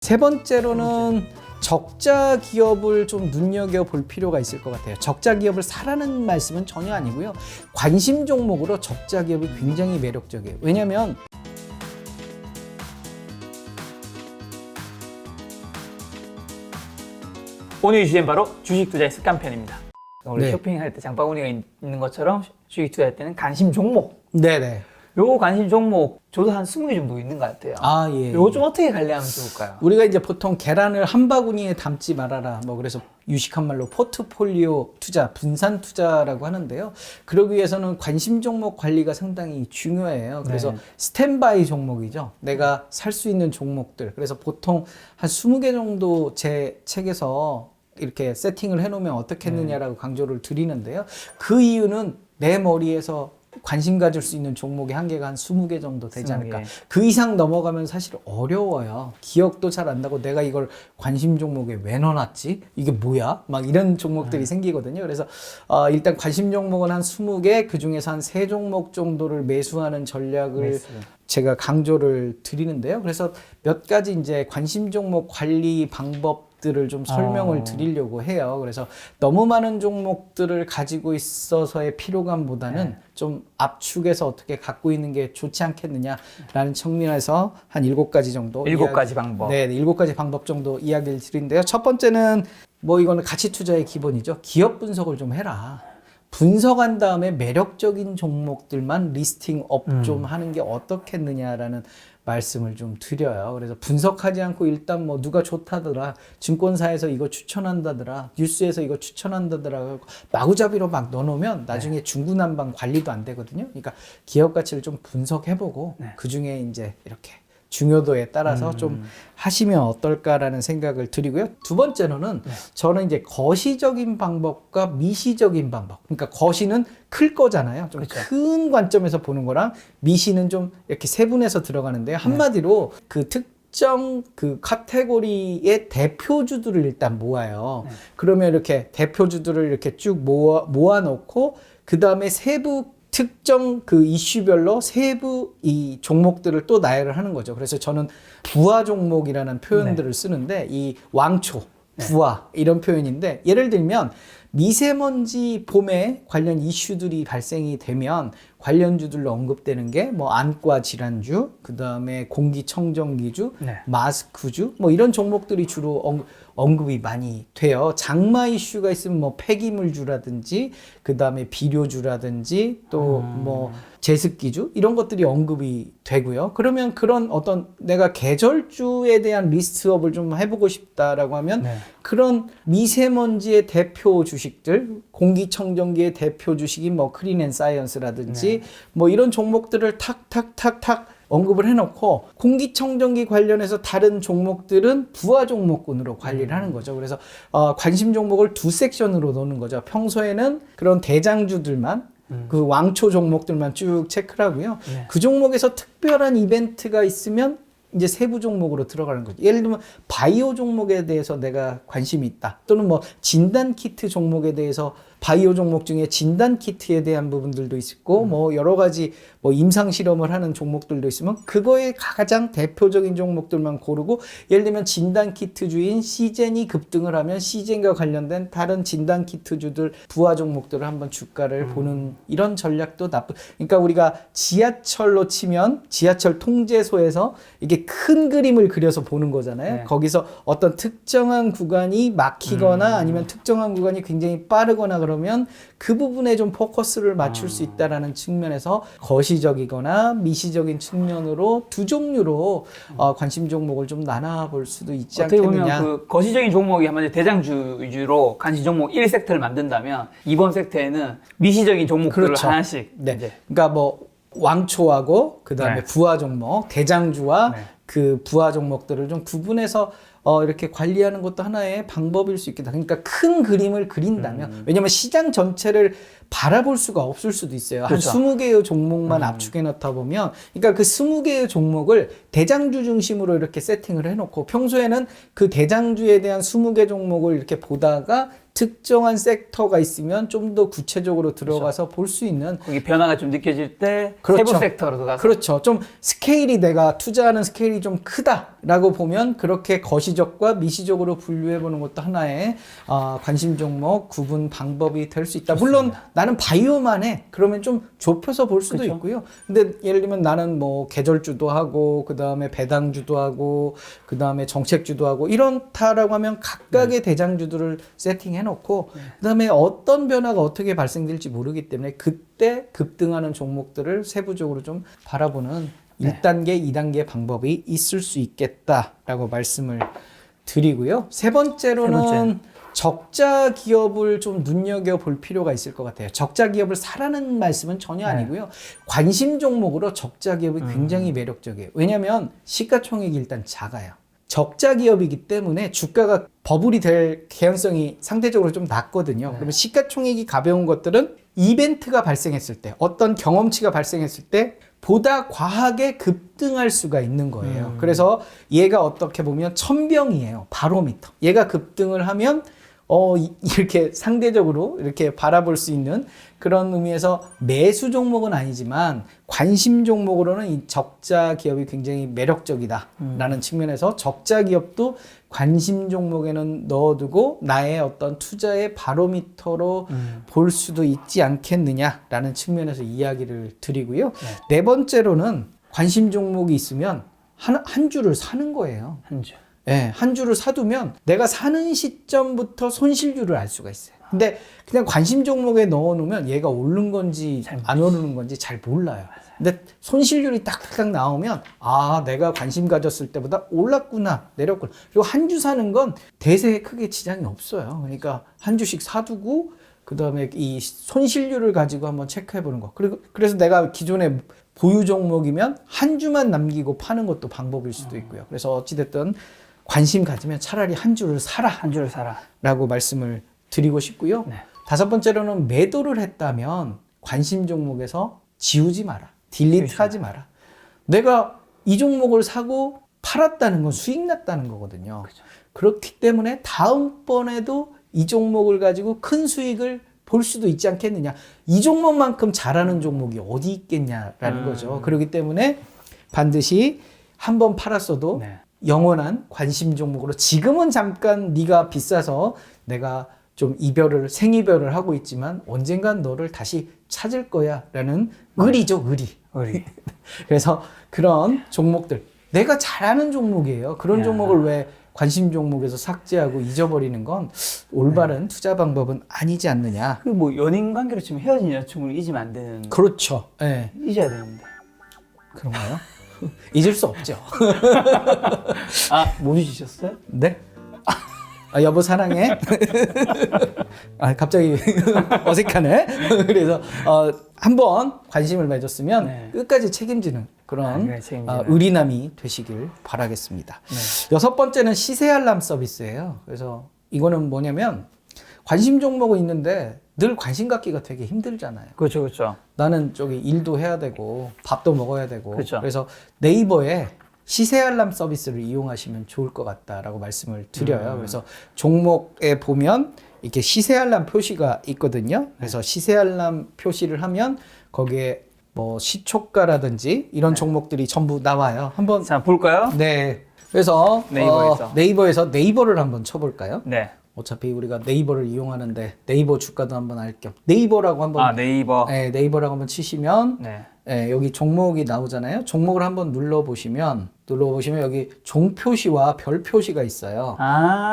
세 번째로는 적자 기업을 좀 눈여겨볼 필요가 있을 것 같아요. 적자 기업을 사라는 말씀은 전혀 아니고요. 관심 종목으로 적자 기업이 굉장히 매력적이에요. 왜냐하면 오늘 주제는 바로 주식 투자의 습관편입니다. 원래 네. 쇼핑할 때 장바구니가 있는 것처럼 주식 투자할 때는 관심 종목. 네네. 요 관심 종목 저도 한 20개 정도 있는 것 같아요. 아 예. 요거 좀 어떻게 관리하면 좋을까요? 우리가 이제 보통 계란을 한 바구니에 담지 말아라. 뭐 그래서 유식한 말로 포트폴리오 투자, 분산 투자라고 하는데요. 그러기 위해서는 관심 종목 관리가 상당히 중요해요. 그래서 네. 스탠바이 종목이죠. 내가 살 수 있는 종목들. 그래서 보통 한 20개 정도 제 책에서 이렇게 세팅을 해놓으면 어떻게 했느냐라고 강조를 드리는데요. 그 이유는 내 머리에서 관심 가질 수 있는 종목의 한계가 한 20개 정도 되지 않을까. 20개. 그 이상 넘어가면 사실 어려워요. 기억도 잘 안 나고 내가 이걸 관심 종목에 왜 넣어놨지? 이게 뭐야? 막 이런 종목들이 생기거든요. 그래서 일단 관심 종목은 한 20개, 그중에서 한 3종목 정도를 매수하는 전략을 매수. 제가 강조를 드리는데요. 그래서 몇 가지 이제 관심 종목 관리 방법들을 좀 설명을 드리려고 해요. 그래서 너무 많은 종목들을 가지고 있어서의 피로감보다는 좀 압축해서 어떻게 갖고 있는 게 좋지 않겠느냐라는 측면에서 한 7가지 정도 7가지 방법. 네, 7가지 방법 정도 이야기를 드리는데요. 첫 번째는 뭐 이거는 가치 투자의 기본이죠. 기업 분석을 좀 해라. 분석한 다음에 매력적인 종목들만 리스팅 업 좀 하는 게 어떻겠느냐라는 말씀을 좀 드려요. 그래서 분석하지 않고 일단 뭐 누가 좋다더라, 증권사에서 이거 추천한다더라, 뉴스에서 이거 추천한다더라 마구잡이로 막 넣어놓으면 나중에 중구난방 관리도 안 되거든요. 그러니까 기업 가치를 좀 분석해보고 그 중에 이제 이렇게 중요도에 따라서 좀 하시면 어떨까라는 생각을 드리고요. 두 번째로는 저는 이제 거시적인 방법과 미시적인 방법. 그러니까 거시는 클 거잖아요. 좀 큰 관점에서 보는 거랑 미시는 좀 이렇게 세분해서 들어가는데요. 한마디로 그 특정 그 카테고리의 대표주들을 일단 모아요. 그러면 이렇게 대표주들을 이렇게 쭉 모아놓고 그 다음에 세부 특정 그 이슈별로 세부 이 종목들을 또 나열을 하는 거죠. 그래서 저는 부화 종목이라는 표현들을 쓰는데 이 왕초, 부화 이런 표현인데 예를 들면 미세먼지 봄에 관련 이슈들이 발생이 되면 관련주들로 언급되는 게 뭐 안과 질환주, 그 다음에 공기청정기주, 마스크주 뭐 이런 종목들이 주로 언급이 많이 돼요. 장마 이슈가 있으면 뭐 폐기물주라든지 그 다음에 비료주라든지 또 뭐 제습기주 이런 것들이 언급이 되고요. 그러면 그런 어떤 내가 계절주에 대한 리스트업을 좀 해보고 싶다라고 하면 그런 미세먼지의 대표 주식들, 공기청정기의 대표 주식이 뭐 크린앤사이언스라든지 뭐 이런 종목들을 탁탁탁탁 언급을 해놓고 공기청정기 관련해서 다른 종목들은 부하 종목군으로 관리를 하는 거죠. 그래서 관심 종목을 두 섹션으로 놓는 거죠. 평소에는 그런 대장주들만 그 왕초 종목들만 쭉 체크를 하고요. 그 종목에서 특별한 이벤트가 있으면 이제 세부 종목으로 들어가는 거죠. 예를 들면 바이오 종목에 대해서 내가 관심이 있다. 또는 뭐 진단 키트 종목에 대해서 바이오 종목 중에 진단 키트에 대한 부분들도 있고 뭐 여러 가지 뭐 임상 실험을 하는 종목들도 있으면 그거에 가장 대표적인 종목들만 고르고 예를 들면 진단 키트주인 시젠이 급등을 하면 시젠과 관련된 다른 진단 키트주들 부하 종목들을 한번 주가를 보는 이런 전략도 그러니까 우리가 지하철로 치면 지하철 통제소에서 이게 큰 그림을 그려서 보는 거잖아요. 거기서 어떤 특정한 구간이 막히거나 아니면 특정한 구간이 굉장히 빠르거나 그러면 그 부분에 좀 포커스를 맞출 수 있다라는 측면에서 거시적이거나 미시적인 측면으로 두 종류로 관심 종목을 좀 나눠볼 수도 있지 어떻게 않겠느냐. 보면 그 거시적인 종목이 한번 대장주 위주로 관심 종목 1섹터를 만든다면 이번 섹터에는 미시적인 종목들을 하나씩 이제. 그러니까 뭐 왕초하고 그 다음에 부하 종목, 대장주와 그 부하 종목들을 좀 구분해서 이렇게 관리하는 것도 하나의 방법일 수 있겠다. 그러니까 큰 그림을 그린다면, 왜냐면 시장 전체를 바라볼 수가 없을 수도 있어요. 그렇죠. 한 20개의 종목만 압축해 놓다 보면, 그러니까 그 20개의 종목을 대장주 중심으로 이렇게 세팅을 해놓고 평소에는 그 대장주에 대한 20개 종목을 이렇게 보다가 특정한 섹터가 있으면 좀 더 구체적으로 들어가서 볼 수 있는 거기 변화가 좀 느껴질 때 그렇죠. 세부 섹터로 들어가서 그렇죠. 좀 스케일이 내가 투자하는 스케일이 좀 크다. 라고 보면 그렇게 거시적과 미시적으로 분류해 보는 것도 하나의 관심 종목 구분 방법이 될 수 있다. 물론 나는 바이오만 해. 그러면 좀 좁혀서 볼 수도 그쵸. 있고요. 근데 예를 들면 나는 뭐 계절주도 하고 그다음에 배당주도 하고 그다음에 정책주도 하고 이렇다라고 하면 각각의 대장주들을 세팅해 놓고 그다음에 어떤 변화가 어떻게 발생될지 모르기 때문에 그때 급등하는 종목들을 세부적으로 좀 바라보는 1단계, 2단계 방법이 있을 수 있겠다라고 말씀을 드리고요. 세 번째로는 적자 기업을 좀 눈여겨볼 필요가 있을 것 같아요. 적자 기업을 사라는 말씀은 전혀 아니고요. 관심 종목으로 적자 기업이 굉장히 매력적이에요. 왜냐하면 시가총액이 일단 작아요. 적자 기업이기 때문에 주가가 버블이 될 개연성이 상대적으로 좀 낮거든요. 그러면 시가총액이 가벼운 것들은 이벤트가 발생했을 때, 어떤 경험치가 발생했을 때 보다 과하게 급등할 수가 있는 거예요. 그래서 얘가 어떻게 보면 천병이에요. 바로미터. 얘가 급등을 하면 이렇게 상대적으로 이렇게 바라볼 수 있는 그런 의미에서 매수 종목은 아니지만 관심 종목으로는 이 적자 기업이 굉장히 매력적이다라는 측면에서 적자 기업도 관심 종목에는 넣어두고 나의 어떤 투자의 바로미터로 볼 수도 있지 않겠느냐라는 측면에서 이야기를 드리고요. 네 번째로는 관심 종목이 있으면 한 주를 사는 거예요. 한 주. 네, 한 주를 사두면 내가 사는 시점부터 손실률을 알 수가 있어요. 근데 그냥 관심 종목에 넣어놓으면 얘가 오른 건지 안 오르는 건지 잘 몰라요. 근데 손실률이 딱딱 나오면 내가 관심 가졌을 때보다 올랐구나 내렸구나. 그리고 한 주 사는 건 대세에 크게 지장이 없어요. 그러니까 한 주씩 사두고 그 다음에 이 손실률을 가지고 한번 체크해 보는 거. 그래서 내가 기존에 보유 종목이면 한 주만 남기고 파는 것도 방법일 수도 있고요. 그래서 어찌됐든 관심 가지면 차라리 한 주를 사라. 한 주를 사라. 라고 말씀을 드리고 싶고요. 다섯 번째로는 매도를 했다면 관심 종목에서 지우지 마라. 딜리트 하지 마라. 내가 이 종목을 사고 팔았다는 건 수익 났다는 거거든요. 그렇죠. 그렇기 때문에 다음번에도 이 종목을 가지고 큰 수익을 볼 수도 있지 않겠느냐. 이 종목만큼 잘하는 종목이 어디 있겠냐라는 거죠. 그렇기 때문에 반드시 한번 팔았어도 영원한 관심 종목으로 지금은 잠깐 네가 비싸서 내가 좀 생이별을 하고 있지만 언젠간 너를 다시 찾을 거야 라는 의리죠, 의리. 그래서 그런 종목들, 내가 잘하는 종목이에요. 그런 종목을 왜 관심 종목에서 삭제하고 잊어버리는 건 올바른 투자 방법은 아니지 않느냐. 그 뭐 연인 관계로 치면 헤어진 여자친구를 잊으면 안 되는. 그렇죠. 네. 잊어야 되는데. 그런가요? 잊을 수 없죠. 못 잊으셨어요? 네? 여보 사랑해. 갑자기 어색하네. 그래서 한번 관심을 맺었으면 끝까지 책임지는 그런 의리남이 되시길 바라겠습니다. 여섯 번째는 시세 알람 서비스예요. 그래서 이거는 뭐냐면 관심 종목은 있는데 늘 관심 갖기가 되게 힘들잖아요. 그렇죠, 그렇죠. 나는 일도 해야 되고 밥도 먹어야 되고. 그렇죠. 그래서 네이버에 시세 알람 서비스를 이용하시면 좋을 것 같다라고 말씀을 드려요. 그래서 종목에 보면 이렇게 시세 알람 표시가 있거든요. 그래서 시세 알람 표시를 하면 거기에 뭐 시초가라든지 이런 종목들이 전부 나와요. 한번 자, 볼까요? 네. 그래서 네이버에서 네이버를 한번 쳐볼까요? 네. 어차피 우리가 네이버를 이용하는데 네이버 주가도 한번 알 겸 네이버라고 한번 네이버. 네, 네이버라고 한번 치시면 여기 종목이 나오잖아요. 종목을 한번 눌러보시면 여기 종 표시와 별 표시가 있어요.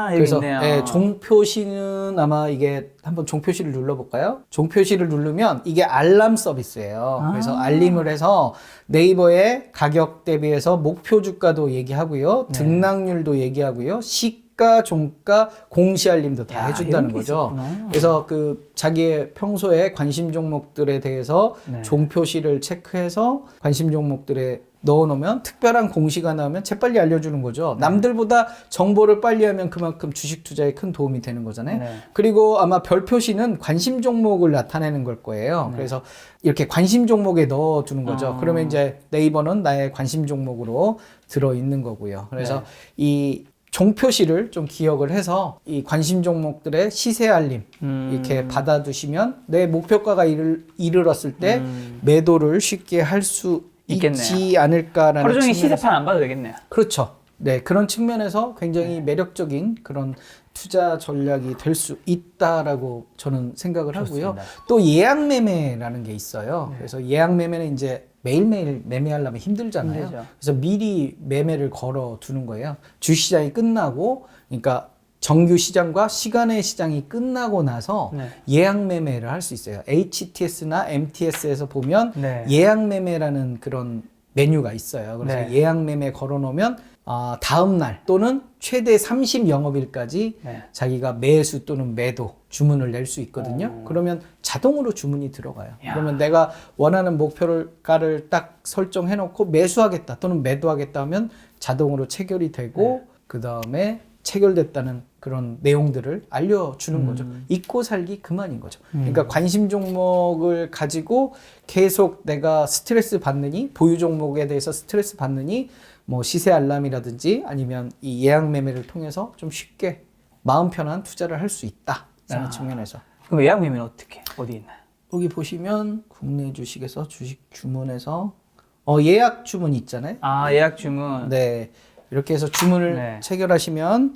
여기 그래서 있네요. 종 표시는 아마 이게 한번 종 표시를 눌러볼까요? 종 표시를 누르면 이게 알람 서비스예요. 그래서 알림을 해서 네이버의 가격 대비해서 목표 주가도 얘기하고요, 등락률도 얘기하고요, 시가, 종가, 공시 알림도 다 해준다는 거죠. 그래서 자기의 평소에 관심 종목들에 대해서 종 표시를 체크해서 관심 종목들에 넣어놓으면 특별한 공시가 나오면 재빨리 알려주는 거죠. 남들보다 정보를 빨리 하면 그만큼 주식 투자에 큰 도움이 되는 거잖아요. 그리고 아마 별 표시는 관심 종목을 나타내는 걸 거예요. 그래서 이렇게 관심 종목에 넣어두는 거죠. 그러면 이제 네이버는 나의 관심 종목으로 들어있는 거고요. 그래서 이 종 표시를 좀 기억을 해서 이 관심 종목들의 시세 알림 이렇게 받아두시면 내 목표가가 이르렀을 때 매도를 쉽게 할 수 있지 않을까라는 하루 종일 측면에서. 시세판 안 봐도 되겠네요. 그렇죠. 네, 그런 측면에서 굉장히 매력적인 그런 투자 전략이 될 수 있다라고 저는 생각을 하고요. 좋습니다. 또 예약 매매라는 게 있어요. 그래서 예약 매매는 이제 매일매일 매매하려면 힘들잖아요. 힘들죠. 그래서 미리 매매를 걸어 두는 거예요. 주시장이 끝나고, 그러니까 정규 시장과 시간의 시장이 끝나고 나서 네. 예약 매매를 할 수 있어요. HTS나 MTS에서 보면 네. 예약 매매라는 그런 메뉴가 있어요. 그래서 네. 예약 매매 걸어놓으면 다음 날 또는 최대 30영업일까지 네. 자기가 매수 또는 매도 주문을 낼 수 있거든요. 그러면 자동으로 주문이 들어가요. 야. 그러면 내가 원하는 목표가를 딱 설정해 놓고 매수하겠다 또는 매도하겠다 하면 자동으로 체결이 되고 그 다음에 체결됐다는 그런 내용들을 알려주는 거죠. 잊고 살기 그만인 거죠. 그러니까 관심 종목을 가지고 계속 내가 스트레스 받느니, 보유 종목에 대해서 스트레스 받느니, 뭐 시세 알람이라든지 아니면 이 예약 매매를 통해서 좀 쉽게 마음 편한 투자를 할 수 있다라는 측면에서. 그럼 예약 매매는 어떻게? 어디 있나요? 여기 보시면 국내 주식에서 주식 주문에서 예약 주문 있잖아요. 아, 예약 주문. 네. 이렇게 해서 주문을 네. 체결하시면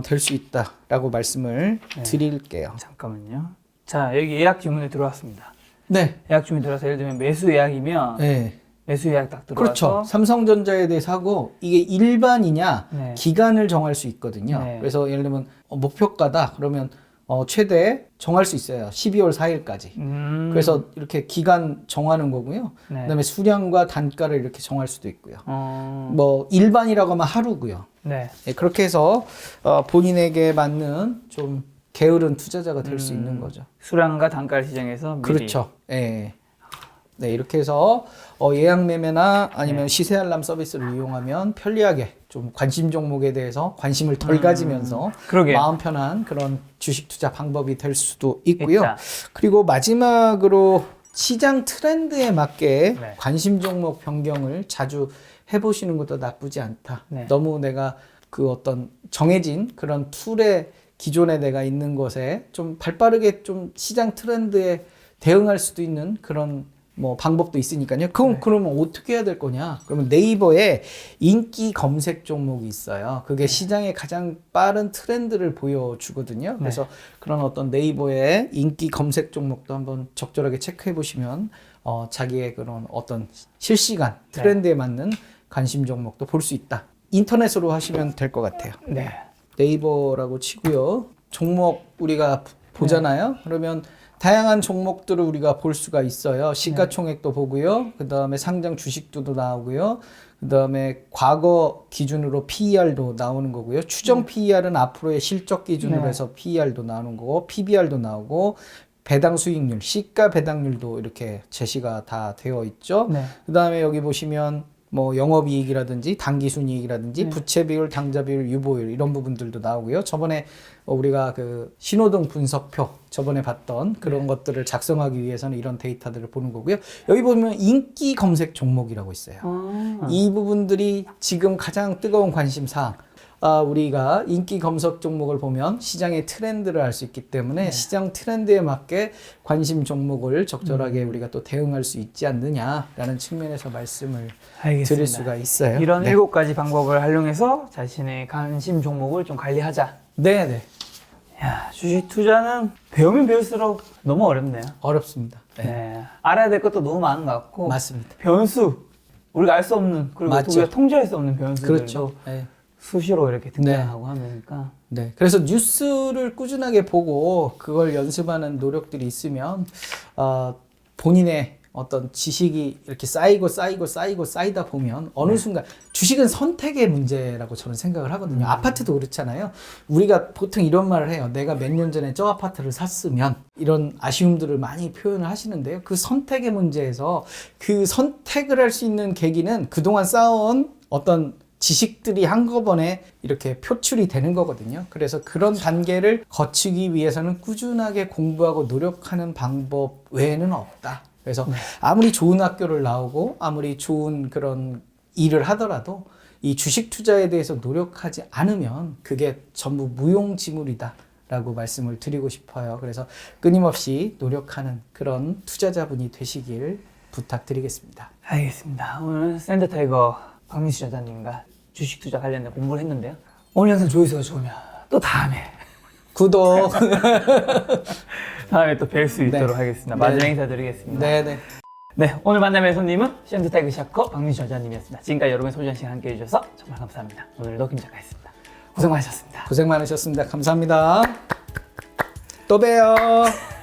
될 수 있다라고 말씀을 드릴게요. 잠깐만요. 자, 여기 예약 주문이 들어왔습니다. 네. 예약 주문이 들어와서 예를 들면 매수 예약이면 네. 매수 예약 딱 들어와서 그렇죠. 삼성전자에 대해서 하고 이게 일반이냐 네. 기간을 정할 수 있거든요. 네. 그래서 예를 들면 목표가다 그러면 최대 정할 수 있어요. 12월 4일까지. 그래서 이렇게 기간 정하는 거고요. 네. 그다음에 수량과 단가를 이렇게 정할 수도 있고요. 어... 뭐 일반이라고 하면 하루고요. 네. 네, 그렇게 해서 본인에게 맞는 좀 게으른 투자자가 될 수 있는 거죠. 수량과 단가를 시장에서 미리. 그렇죠. 예. 네, 이렇게 해서 예약 매매나 아니면 시세 알람 서비스를 이용하면 편리하게 좀 관심 종목에 대해서 관심을 덜 가지면서 그러게요. 마음 편한 그런 주식 투자 방법이 될 수도 있고요. 있다. 그리고 마지막으로 시장 트렌드에 맞게 네. 관심 종목 변경을 자주 해보시는 것도 나쁘지 않다. 네. 너무 내가 그 어떤 정해진 그런 툴에 기존에 내가 있는 것에 좀 발빠르게 좀 시장 트렌드에 대응할 수도 있는 그런 뭐 방법도 있으니까요. 그러면 어떻게 해야 될 거냐? 그러면 네이버에 인기 검색 종목이 있어요. 그게 시장의 가장 빠른 트렌드를 보여주거든요. 그래서 그런 어떤 네이버의 인기 검색 종목도 한번 적절하게 체크해 보시면 자기의 그런 어떤 실시간 트렌드에 맞는 관심 종목도 볼 수 있다. 인터넷으로 하시면 될 것 같아요. 네. 네이버라고 치고요. 종목 우리가 보잖아요. 그러면 다양한 종목들을 우리가 볼 수가 있어요. 시가총액도 보고요. 그 다음에 상장 주식도 나오고요. 그 다음에 과거 기준으로 PER도 나오는 거고요. 추정 PER은 앞으로의 실적 기준으로 해서 PER도 나오는 거고, PBR도 나오고, 배당 수익률, 시가 배당률도 이렇게 제시가 다 되어 있죠. 네. 그 다음에 여기 보시면 뭐 영업이익이라든지 당기순이익이라든지 부채비율, 당좌비율, 유보율 이런 부분들도 나오고요. 저번에 우리가 그 신호등 분석표 저번에 봤던 그런 것들을 작성하기 위해서는 이런 데이터들을 보는 거고요. 여기 보면 인기 검색 종목이라고 있어요. 이 부분들이 지금 가장 뜨거운 관심사항. 우리가 인기 검색 종목을 보면 시장의 트렌드를 알 수 있기 때문에 시장 트렌드에 맞게 관심 종목을 적절하게 우리가 또 대응할 수 있지 않느냐라는 측면에서 말씀을 알겠습니다. 드릴 수가 있어요. 이런 네. 7가지 방법을 활용해서 자신의 관심 종목을 좀 관리하자. 네네. 야, 주식 투자는 배우면 배울수록 너무 어렵네요. 어렵습니다. 네. 네. 알아야 될 것도 너무 많은 것 같고. 맞습니다. 변수. 우리가 알 수 없는, 그리고 맞죠. 또 우리가 통제할 수 없는 변수들도 그렇죠. 네. 수시로 이렇게 등장하고 하니까. 네. 그래서 뉴스를 꾸준하게 보고 그걸 연습하는 노력들이 있으면 본인의 어떤 지식이 이렇게 쌓이다 보면 어느 순간 주식은 선택의 문제라고 저는 생각을 하거든요. 아파트도 그렇잖아요. 우리가 보통 이런 말을 해요. 내가 몇 년 전에 저 아파트를 샀으면 이런 아쉬움들을 많이 표현을 하시는데요. 그 선택의 문제에서 그 선택을 할 수 있는 계기는 그동안 쌓아온 어떤 지식들이 한꺼번에 이렇게 표출이 되는 거거든요. 그래서 그런 단계를 거치기 위해서는 꾸준하게 공부하고 노력하는 방법 외에는 없다. 그래서 아무리 좋은 학교를 나오고 아무리 좋은 그런 일을 하더라도 이 주식 투자에 대해서 노력하지 않으면 그게 전부 무용지물이다 라고 말씀을 드리고 싶어요. 그래서 끊임없이 노력하는 그런 투자자분이 되시길 부탁드리겠습니다. 알겠습니다. 오늘 샌드타이거 박민수 저자님과 주식 투자 관련된 공부를 했는데요. 오늘 영상 조회수가 좋으면 또 다음에 구독. 다음에 또 뵐 수 있도록 네. 하겠습니다. 네. 마지막 인사 드리겠습니다. 네네. 네, 오늘 만남의 손님은 시험투타이그 샤커 박민수 저자님이었습니다. 지금까지 여러분의 소중한 시간 함께 해주셔서 정말 감사합니다. 오늘도 김 작가였습니다. 고생 많으셨습니다. 고생 많으셨습니다. 감사합니다. 또 봬요.